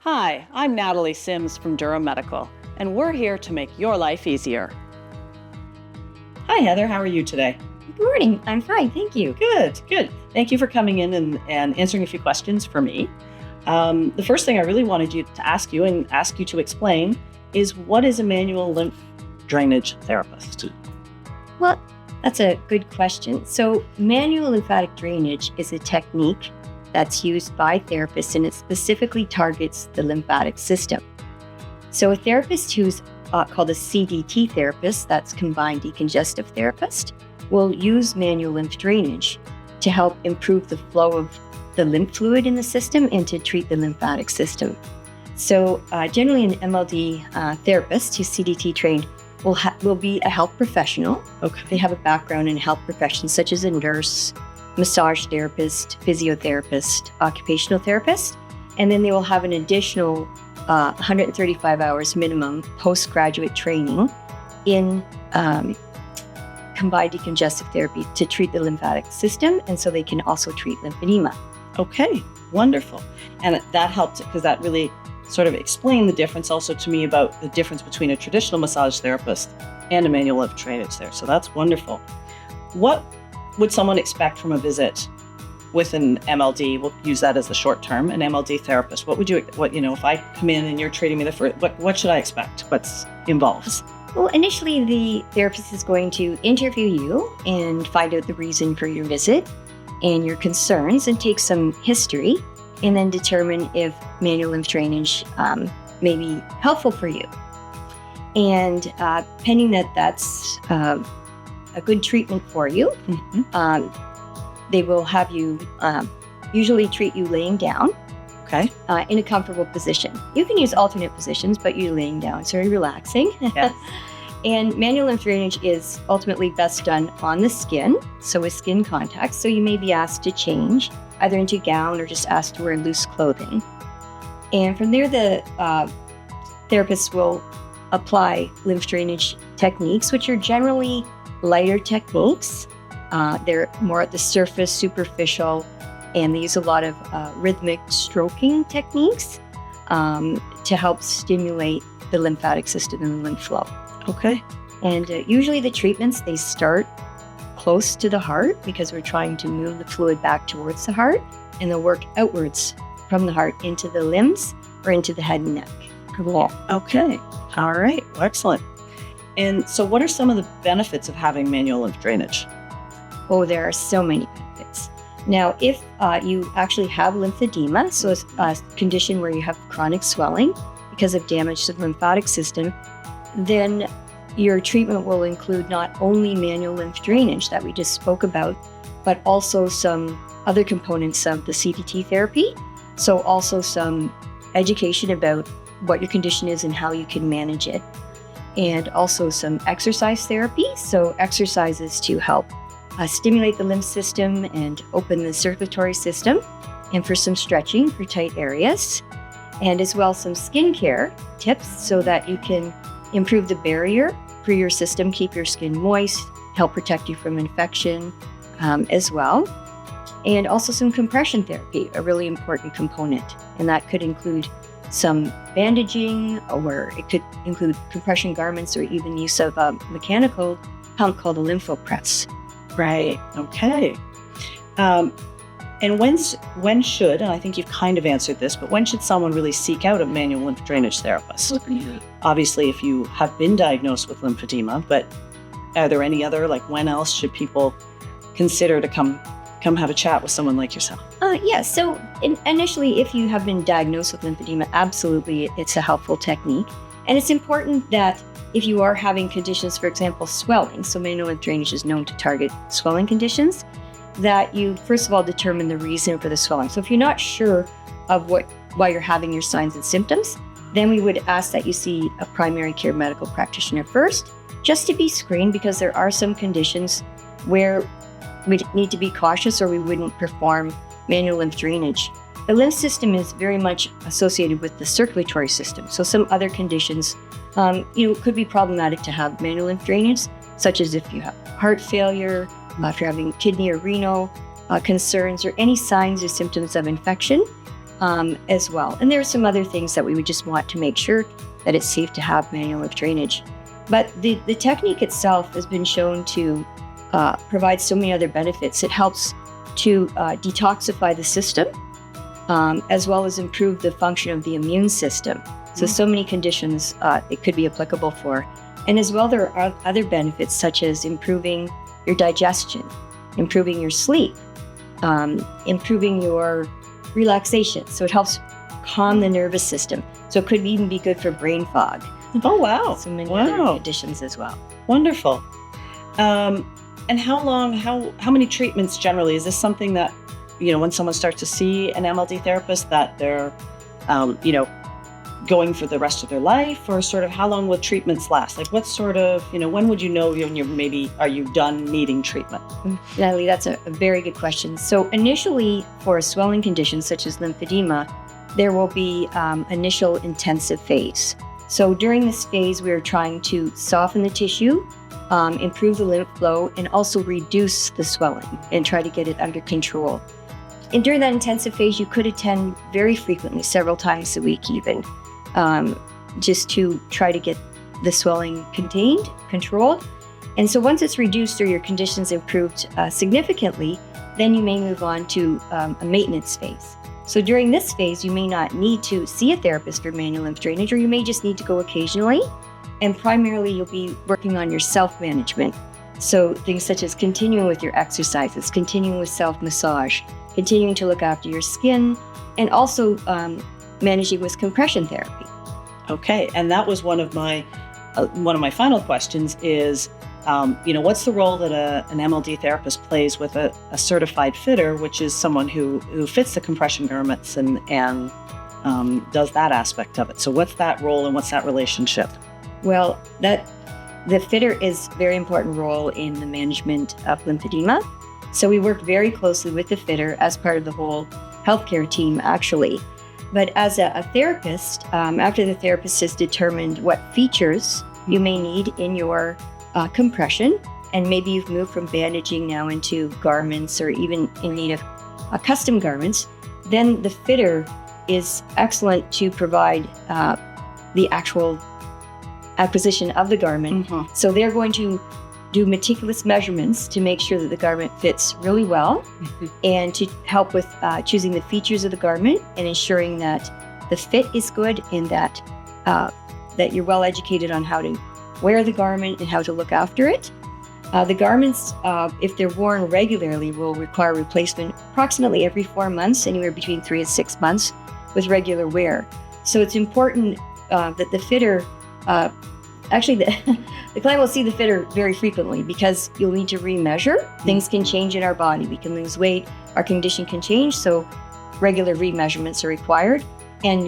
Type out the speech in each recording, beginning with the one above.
Hi, I'm Natalie Sims from Durham Medical, and we're here to make your life easier. Hi, Heather. How are you today? Good morning. I'm fine. Thank you. Good, good. Thank you for coming in and answering a few questions for me. The first thing I really wanted to ask you to explain is, what is a manual lymph drainage therapist? Well, that's a good question. So, manual lymphatic drainage is a technique that's used by therapists, and it specifically targets the lymphatic system. So, a therapist who's called a CDT therapist, that's combined decongestive therapist, will use manual lymph drainage to help improve the flow of the lymph fluid in the system and to treat the lymphatic system. So generally an MLD therapist who's CDT trained will be a health professional. Okay. They have a background in health professions such as a nurse, massage therapist, physiotherapist, occupational therapist, and then they will have an additional 135 hours minimum postgraduate training in combined decongestive therapy to treat the lymphatic system, and so they can also treat lymphedema. Okay, wonderful. And that helped because that really sort of explained the difference also to me about the difference between a traditional massage therapist and a manual lymph drainage there. So that's wonderful. What would someone expect from a visit with an MLD? We'll use that as the short term, an MLD therapist. If I come in and you're treating me what should I expect? What's involved? Well, initially the therapist is going to interview you and find out the reason for your visit and your concerns and take some history, and then determine if manual lymph drainage may be helpful for you. And pending that's a good treatment for you, they will have you usually treat you laying down. Okay. In a comfortable position. You can use alternate positions, but you're laying down. It's very relaxing. Yes. And manual lymph drainage is ultimately best done on the skin, so with skin contact. So you may be asked to change either into gown or just asked to wear loose clothing. And from there, the therapist will apply lymph drainage techniques, which are generally lighter techniques. They're more at the surface, superficial, and they use a lot of rhythmic stroking techniques to help stimulate the lymphatic system and the lymph flow. Okay. And usually the treatments, they start close to the heart because we're trying to move the fluid back towards the heart, and they'll work outwards from the heart into the limbs or into the head and neck. Cool. Okay. All right. Well, excellent. And so what are some of the benefits of having manual lymph drainage? Oh, there are so many benefits. Now, if you actually have lymphedema, so it's a condition where you have chronic swelling because of damage to the lymphatic system, then your treatment will include not only manual lymph drainage that we just spoke about, but also some other components of the CDT therapy. So also some education about what your condition is and how you can manage it. And also some exercise therapy. So exercises to help stimulate the lymph system and open the circulatory system, and for some stretching for tight areas, and as well some skincare tips so that you can improve the barrier for your system, keep your skin moist, help protect you from infection as well. And also some compression therapy, a really important component, and that could include some bandaging, or it could include compression garments, or even use of a mechanical pump called a lymphopress. Right. Okay. And when should, and I think you've kind of answered this, but when should someone really seek out a manual lymph drainage therapist? Obviously, if you have been diagnosed with lymphedema, but are there any other, when else should people consider to come have a chat with someone like yourself? Yes. So initially, if you have been diagnosed with lymphedema, absolutely, it's a helpful technique. And it's important that if you are having conditions, for example, swelling, so manual lymph drainage is known to target swelling conditions, that you first of all determine the reason for the swelling. So if you're not sure of why you're having your signs and symptoms, then we would ask that you see a primary care medical practitioner first, just to be screened, because there are some conditions where we need to be cautious or we wouldn't perform manual lymph drainage. The lymph system is very much associated with the circulatory system. So some other conditions, could be problematic to have manual lymph drainage, such as if you have heart failure, if you're having kidney or renal concerns, or any signs or symptoms of infection. as well. And there are some other things that we would just want to make sure that it's safe to have manual lymph drainage. But the technique itself has been shown to provide so many other benefits. It helps to detoxify the system, as well as improve the function of the immune system. So many conditions it could be applicable for. And as well, there are other benefits such as improving your digestion, improving your sleep, improving your relaxation. So it helps calm the nervous system. So it could even be good for brain fog. Oh, wow. So many other conditions as well. Wonderful. And how many treatments generally? Is this something that, when someone starts to see an MLD therapist, that they're, going for the rest of their life, or sort of how long will treatments last? Like what sort of, when would you know when are you done needing treatment? Natalie, that's a very good question. So initially for a swelling condition such as lymphedema, there will be initial intensive phase. So during this phase, we're trying to soften the tissue, improve the lymph flow, and also reduce the swelling and try to get it under control. And during that intensive phase, you could attend very frequently, several times a week even, just to try to get the swelling controlled. And so once it's reduced or your conditions improved significantly, then you may move on to a maintenance phase. So during this phase, you may not need to see a therapist for manual lymph drainage, or you may just need to go occasionally. And primarily, you'll be working on your self-management. So things such as continuing with your exercises, continuing with self-massage, continuing to look after your skin, and also managing with compression therapy. Okay, and that was one of my final questions is, what's the role that an MLD therapist plays with a certified fitter, which is someone who fits the compression garments and does that aspect of it. So what's that role and what's that relationship? Well, the fitter is a very important role in the management of lymphedema. So we work very closely with the fitter as part of the whole healthcare team, actually. But as a therapist, after the therapist has determined what features you may need in your compression, and maybe you've moved from bandaging now into garments or even in need of custom garments, then the fitter is excellent to provide the actual acquisition of the garment. Mm-hmm. So they're going to do meticulous measurements to make sure that the garment fits really well, and to help with choosing the features of the garment and ensuring that the fit is good, and that you're well educated on how to wear the garment and how to look after it. The garments, if they're worn regularly, will require replacement approximately every 4 months, anywhere between 3 and 6 months with regular wear. So it's important that the fitter, the client will see the fitter very frequently, because you'll need to remeasure. Things can change in our body. We can lose weight, our condition can change, so regular remeasurements are required, and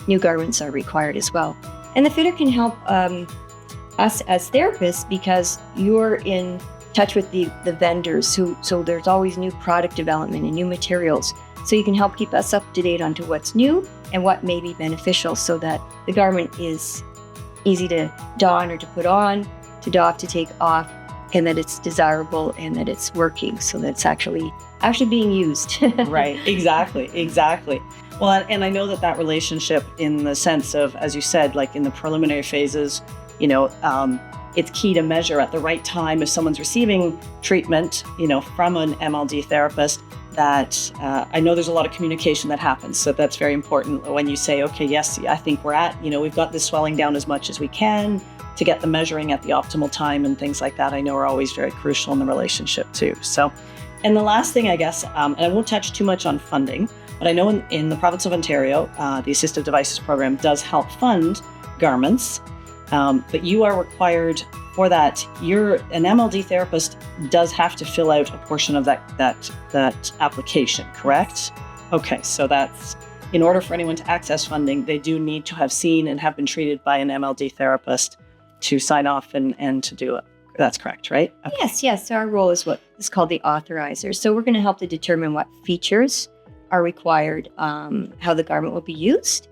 new garments are required as well. And the fitter can help us as therapists, because you're in touch with the vendors so there's always new product development and new materials. So you can help keep us up to date onto what's new and what may be beneficial, so that the garment is easy to don or to put on, to doff, to take off, and that it's desirable and that it's working, so that it's actually being used. Right, exactly. Well, and I know that relationship, in the sense of, as you said, like in the preliminary phases, it's key to measure at the right time if someone's receiving treatment, from an MLD therapist, that I know there's a lot of communication that happens. So that's very important when you say, okay, yes, I think we've got this swelling down as much as we can, to get the measuring at the optimal time and things like that, I know are always very crucial in the relationship too. So, and the last thing, I guess, and I won't touch too much on funding, but I know in the province of Ontario, the Assistive Devices Program does help fund garments, but you are required for that. An MLD therapist does have to fill out a portion of that application, correct? Okay, so that's, in order for anyone to access funding, they do need to have seen and have been treated by an MLD therapist to sign off and to do it. That's correct, right? Okay. Yes. So our role is what is called the authorizer. So we're going to help to determine what features are required, how the garment will be used,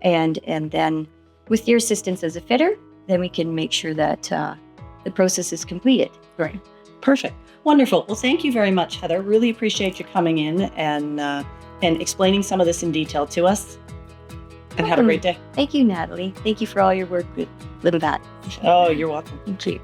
and then with your assistance as a fitter, then we can make sure that the process is completed. Right. Perfect. Wonderful. Well, thank you very much, Heather. Really appreciate you coming in and and explaining some of this in detail to us. And have a great day. Thank you, Natalie. Thank you for all your work with lymphatics. Oh, you're welcome. Thank you.